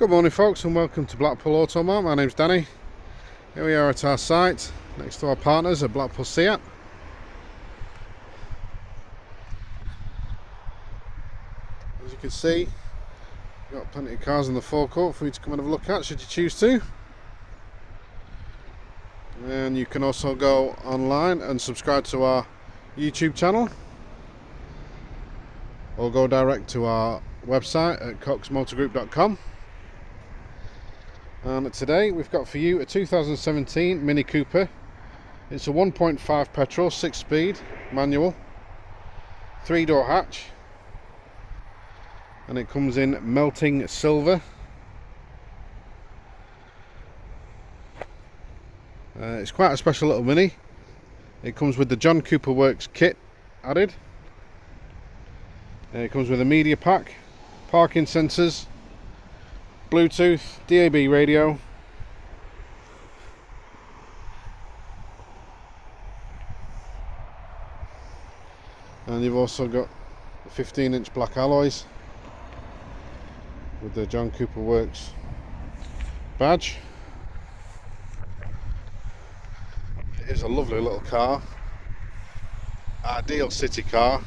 Good morning folks, and welcome to Blackpool Automart. My name's Danny. Here we are at our site next to our partners at Blackpool Seat. As you can see, we've got plenty of cars in the forecourt for you to come and have a look at should you choose to. And you can also go online and subscribe to our YouTube channel, or go direct to our website at coxmotorgroup.com. And today we've got for you a 2017 Mini Cooper. It's a 1.5 petrol, 6-speed manual, 3-door hatch, and it comes in melting silver. It's quite a special little Mini. It comes with the John Cooper Works kit added. It comes with a media pack, parking sensors, Bluetooth, DAB radio, and you've also got the 15-inch black alloys with the John Cooper Works badge. It is a lovely little car, ideal city car,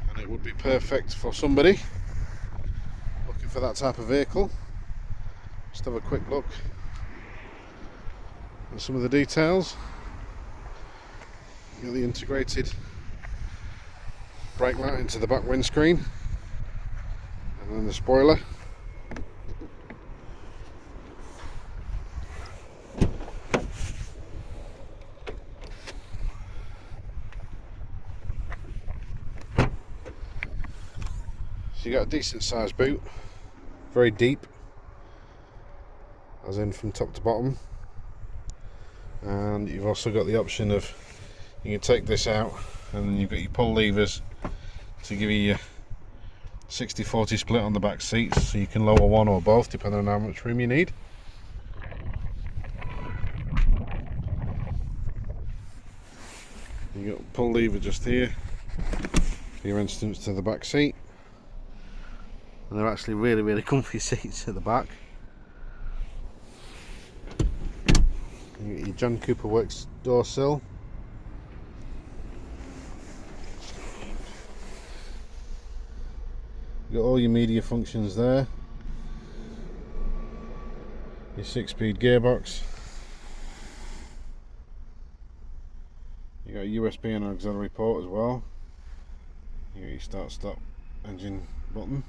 and it would be perfect for somebody looking for that type of vehicle. Just have a quick look at some of the details. You've got the integrated brake light into the back windscreen, and then the spoiler. So you got a decent sized boot, very deep, as in from top to bottom, and you've also got the option of, you can take this out and then you've got your pull levers to give you your 60-40 split on the back seats, so you can lower one or both depending on how much room you need. You got a pull lever just here for your entrance to the back seat. And they're actually really comfy seats at the back. You got your John Cooper Works door sill. You got all your media functions there. Your 6-speed gearbox. You got a USB and an auxiliary port as well. You got your start-stop engine button.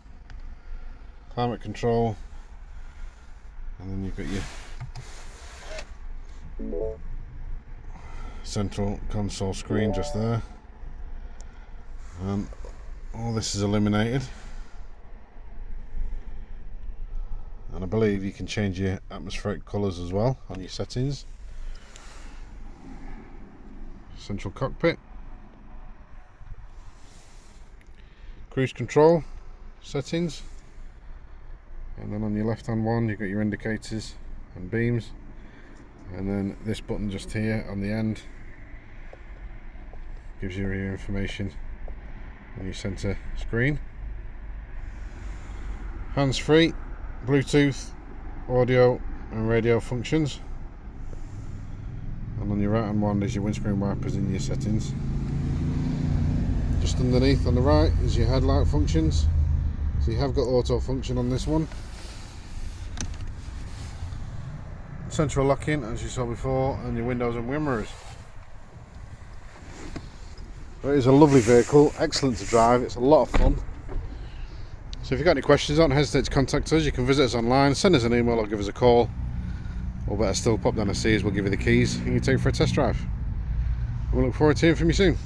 Climate control, and then you've got your central console screen just there, and all this is illuminated, and I believe you can change your atmospheric colours as well on your settings. Central cockpit, cruise control settings. And then on your left hand one you've got your indicators and beams, and then this button just here on the end gives you your information on your centre screen. Hands-free, Bluetooth, audio and radio functions, and on your right hand one is your windscreen wipers in your settings. Just underneath on the right is your headlight functions. So you have got auto function on this one. Central locking, as you saw before, and your windows and wind mirrors. But it is a lovely vehicle, excellent to drive, it's a lot of fun. So if you've got any questions, don't hesitate to contact us. You can visit us online, send us an email or give us a call, or better still, pop down and see us, we'll give you the keys and you can take it for a test drive. We look forward to hearing from you soon.